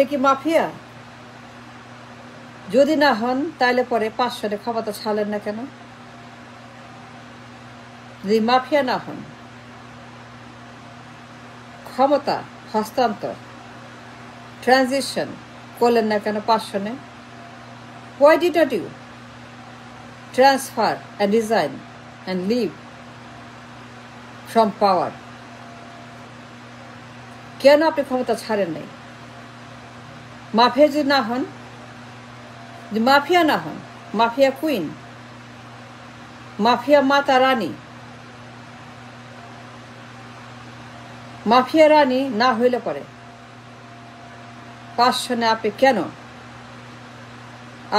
আপনি কি মাফিয়া? যদি না হন তাহলে পরে 5 সনে ক্ষমতা ছাড়লেন না কেন? যদি মাফিয়া না হন, ক্ষমতা হস্তান্তর ট্রানজিশন করলেন না কেন 5 সনে? Why did not you transfer and resign and leave from power? কেন আপনি ক্ষমতা ছাড়েন নাই? মাফিয়া যদি না হন, মাফিয়া না হন, মাফিয়া কুইন, মাফিয়া মাতা রানী, মাফিয়া রানী না হইলে পরে 5 সনে আপনি কেন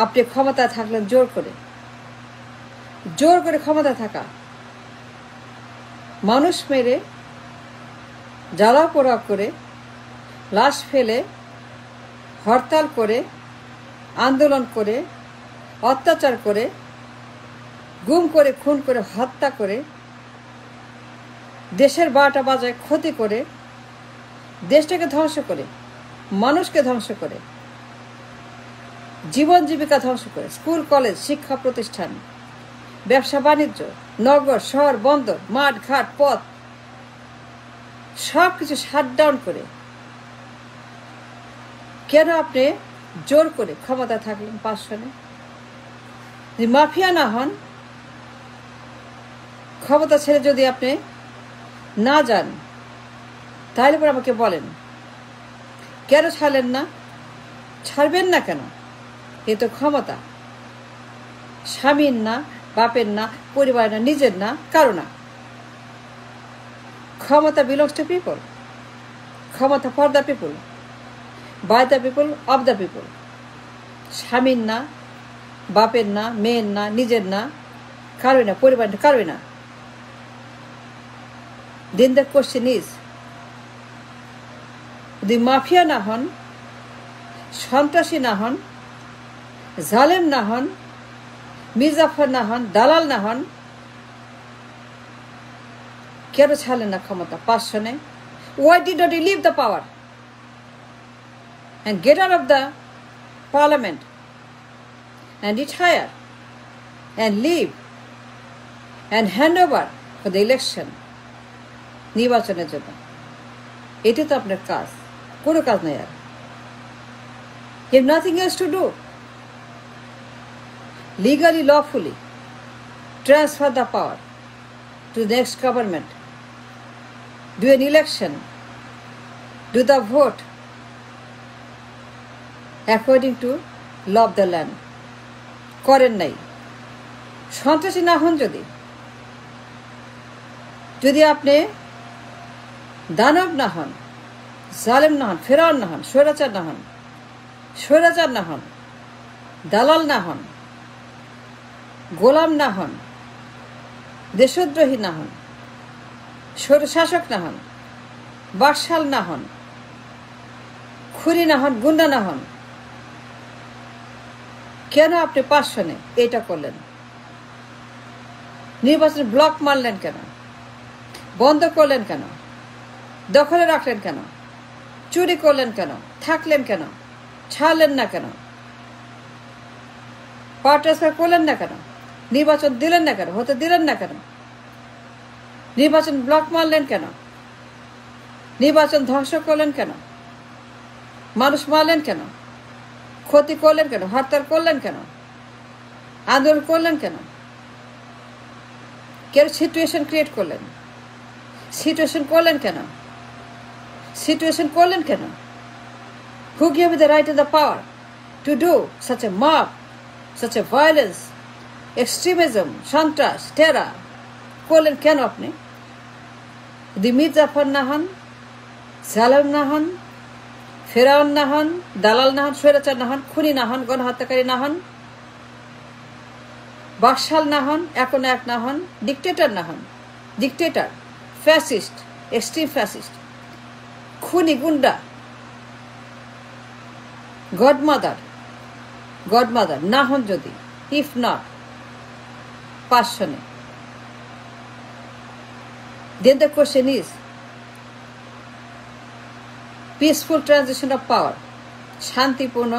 আপনি ক্ষমতা থাকলেন? জোর করে ক্ষমতা থাকা, মানুষ মেরে জ্বালা পোড়া করে লাশ ফেলে হরতাল করে আন্দোলন করে অত্যাচার করে গুম করে খুন করে হত্যা করে দেশের 12টা বাজায় ক্ষতি করে দেশটাকে ধ্বংস করে মানুষকে ধ্বংস করে জীবন জীবিকা ধ্বংস করে স্কুল কলেজ শিক্ষা প্রতিষ্ঠান ব্যবসা বাণিজ্য নগর শহর বন্দর মাঠ ঘাট পথ সব কিছু শাটডাউন করে কেন আপনি জোর করে ক্ষমতা থাকলেন 5 সনে? যদি মাফিয়া না হন, ক্ষমতা ছেড়ে যদি আপনি না যান তাহলে পরে আমাকে বলেন কেন ছাড়লেন না? ছাড়বেন না কেন? এ তো ক্ষমতা স্বামীর না, বাপের না, পরিবার না, নিজের না, কারো না। ক্ষমতা বিলংস টু পিপল, ক্ষমতা for the people, by the people, of the people. স্বামীর না, বাপের না, মেয়ের না, নিজের না, কারোই না, পরিবার না, কারোই না। দেন দ্য কোশ্চেন ইজ, যদি মাফিয়া না হন, সন্ত্রাসী না হন, জালেম না হন, মির্জাফর না হন, দালাল না হন, কেন ছাড়লেন না ক্ষমতা 5 সনে? Why did not you leave the power and get out of the parliament and retire and leave and hand over for the election? নির্বাচনের জন্য এটা তো আপনার কাজ, কোনো কাজ নাই আর। You have nothing else to do. Legally, lawfully transfer the power to the next government, do an election, do the vote according to law of the land. করেন নাই। সন্ত্রাসী না হন, যদি আপনি দানব না হন, জালেম না হন, ফেরাউন না হন, স্বৈরাচার না হন, দালাল না হন, গোলাম না হন, দেশদ্রোহী না হন, স্বৈরশাসক না হন, বাকশাল না হন, খুনি না হন, গুন্ডা না হন, কেন আপনি 5 সনে এটা করলেন? নির্বাচন ব্লক মারলেন কেন? বন্ধ করলেন কেন? দখলে রাখলেন কেন? চুরি করলেন কেন? থাকলেন কেন? ছাড়লেন না কেন? পাওয়ার ট্রান্সফার করলেন না কেন? নির্বাচন দিলেন না কেন? হতে দিলেন না কেন? নির্বাচন ব্লক মারলেন কেন? নির্বাচন ধ্বংস করলেন কেন? মানুষ মারলেন কেন? ক্ষতি করলেন কেন? হরতাল করলেন কেন? আন্দোলন করলেন কেন? কেন সিচুয়েশন ক্রিয়েট করলেন? সিচুয়েশন করলেন কেন? Who gave you the right and the power to do such a mob, such a violence, extremism, সন্ত্রাস, টেরর করলেন কেন আপনি? যদি মির্জাফর না হন, জালেম না হন, ফেরাউন না হন, দালাল না হন, স্বৈরাচার না হন, খুনি না হন, গণহত্যাকারী না হন, বাকশাল না হন, এক না হন, ডিক্টেটর না হন, ডিক্টেটর, ফ্যাসিস্ট, এক্সট্রিম ফ্যাসিস্ট, খুনি, গুন্ডা, গডমাদার না হন যদি, ইফ নট 5 সনে, then the question is peaceful transition of power, শান্তিপূর্ণ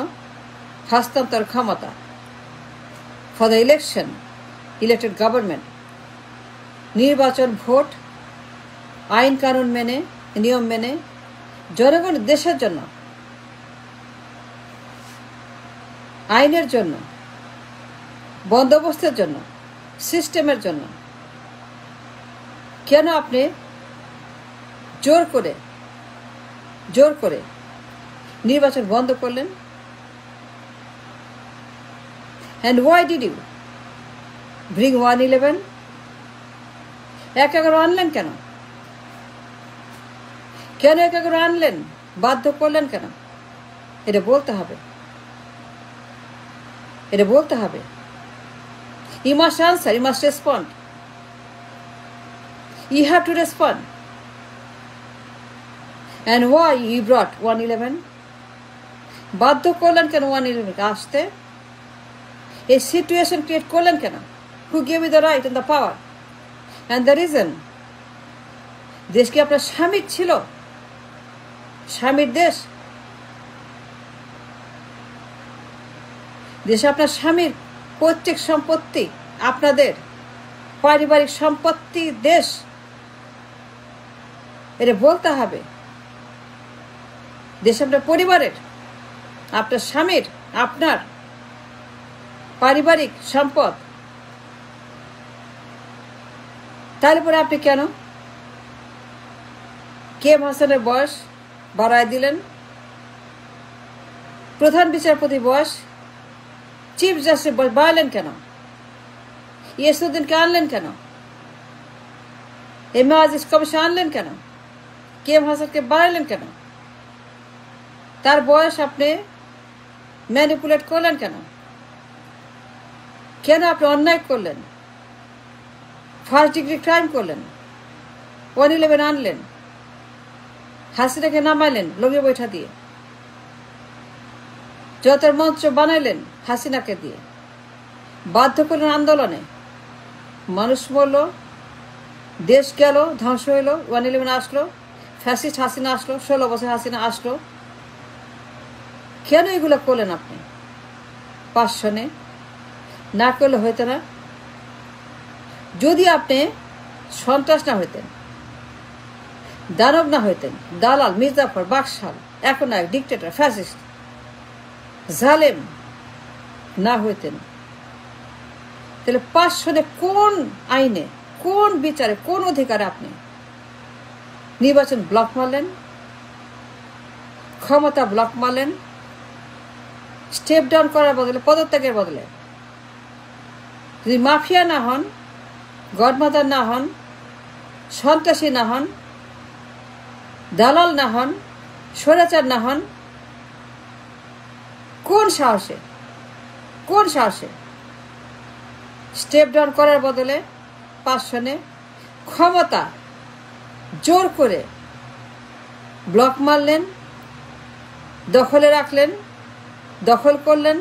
হস্তান্তর ক্ষমতা for the election elected government, নির্বাচন, ভোট, আইন কানুন মেনে, নিয়ম মেনে, জনগণ, দেশের জন্য, আইনের জন্য, বন্দোবস্তের জন্য, সিস্টেমের জন্য কেন আপনি জোর করে নির্বাচন বন্ধ করলেন? And why did you bring 111? 111 আনলেন কেন? কেন 111 আনলেন? বাধ্য করলেন কেন? এটা বলতে হবে। You must answer, you must respond. You have to respond. And why you brought 111? বাধ্য করলেন কেন 111 আসতে? এই সিচুয়েশন ক্রিয়েট করলেন কেন? Who gave you the right and the power? And the reason, দেশ কি আপনার স্বামীর ছিল? স্বামীর দেশ? দেশে আপনার স্বামীর পৈতৃক সম্পত্তি, আপনাদের পারিবারিক সম্পত্তি দেশ, এটা বলতে হবে। দেশ আপনার পরিবারের, আপনার স্বামীর, আপনার পারিবারিক সম্পদ। তারপরে আপনি কেন কে.এম. হাসানের বয়স বাড়ায় দিলেন? প্রধান বিচারপতি বয়স, চিফ জাস্টিস বয়স বাড়ালেন কেন? ইয়াসউদ্দিনকে আনলেন কেন? এমএ আজিজ কমিশন আনলেন কেন? কে.এম. হাসানকে বাড়ালেন কেন? তার বয়স আপনি ম্যানিপুলেট করলেন কেন? কেন আপনি অন্যায় করলেন? ফার্স্ট ডিগ্রি ক্রাইম করলেন, 111 আনলেন, হাসিনাকে নামাইলেন লগে বৈঠা দিয়ে, যতের মঞ্চ বানাইলেন হাসিনাকে দিয়ে, বাধ্য করলেন আন্দোলনে, মানুষ মরল, দেশ গেল, ধ্বংস হইল, 111 আসলো, ফ্যাসিস্ট হাসিনা আসলো, 16 বছর হাসিনা আসলো। কেন এগুলো করলেন আপনি? 5 সনে না করলে হইতো না? যদি আপনি সন্ত্রাস না হইতেন, দানব না হইতেন, দালাল, মির্জাফর, বাকশাল, এখন এক ডিক্টেটর, ফ্যাসিস্ট, জালেম না হইতেন, তাহলে 5 সনে কোন আইনে, কোন বিচারে, কোন অধিকারে আপনি নির্বাচন ব্লক মারলেন, ক্ষমতা ব্লক মারলেন, স্টেপ ডাউন করার বদলে, পদত্যাগের বদলে? যদি মাফিয়া না হন, গডমাদার না হন, সন্ত্রাসী না হন, দালাল না হন, স্বৈরাচার না হন, কোন সাহসে স্টেপ ডাউন করার বদলে 5 সনে ক্ষমতা জোর করে ব্লক মারলেন, দখলে রাখলেন, দখল করলেন,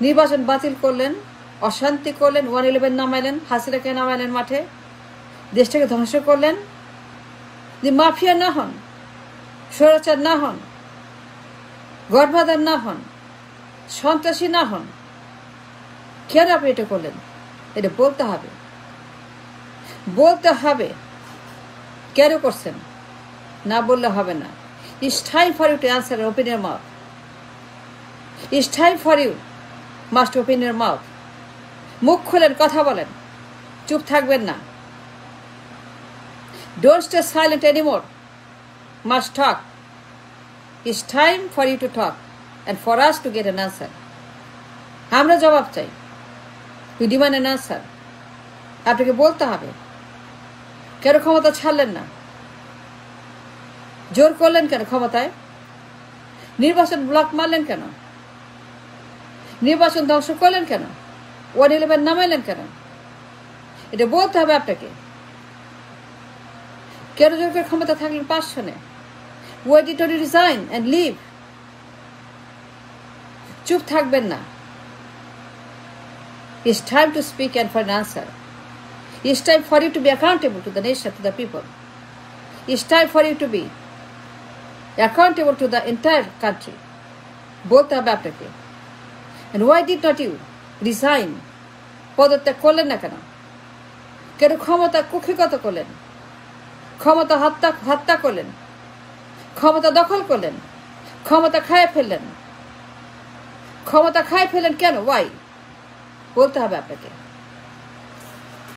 নির্বাচন বাতিল করলেন, অশান্তি করলেন, 111 নামাইলেন, হাসিনাকে নামাইলেন মাঠে, দেশটাকে ধ্বংস করলেন? যে মাফিয়া না হন, স্বৈরাচার না হন, গডফাদার না হন, সন্ত্রাসী না হন, কেন আপনি এটা করলেন? এটা বলতে হবে কেন করছেন, না বললে হবে না। It's time for you to answer and open your mouth. It's time for you must open your mouth. মুখ খুলেন, কথা বলেন, চুপ থাকবেন না। Don't stay silent anymore. Must talk. It's time for you to talk and for us to get an answer. আমরা জবাব চাই। We demand an answer. আপনাকে বলতে হবে কেন ক্ষমতা ছাড়লেন না? জোর করলেন কেন ক্ষমতায়? নির্বাচন ব্লক মারলেন কেন? নির্বাচন ধ্বংস করলেন কেন? 111 নামাইলেন কেন? এটা বলতে হবে আপনাকে। কেন জোর করে ক্ষমতা থাকলেন 5 সনে? Why did you resign and leave? চুপ থাকবেন না। It's time to speak and for an answer. It's time for you to be accountable to the nation, to the people. It's time for you to be accountable to the entire country, বলতে হবে আপনাকে। And why did not you resign? পদত্যাগ করলেন না কেন? কেন ক্ষমতা কুক্ষিগত করলেন, ক্ষমতা হত্যা করলেন, ক্ষমতা দখল করলেন, ক্ষমতা খায় ফেললেন, ক্ষমতা খায় ফেললেন কেন? ওয়াই? বলতে হবে আপনাকে।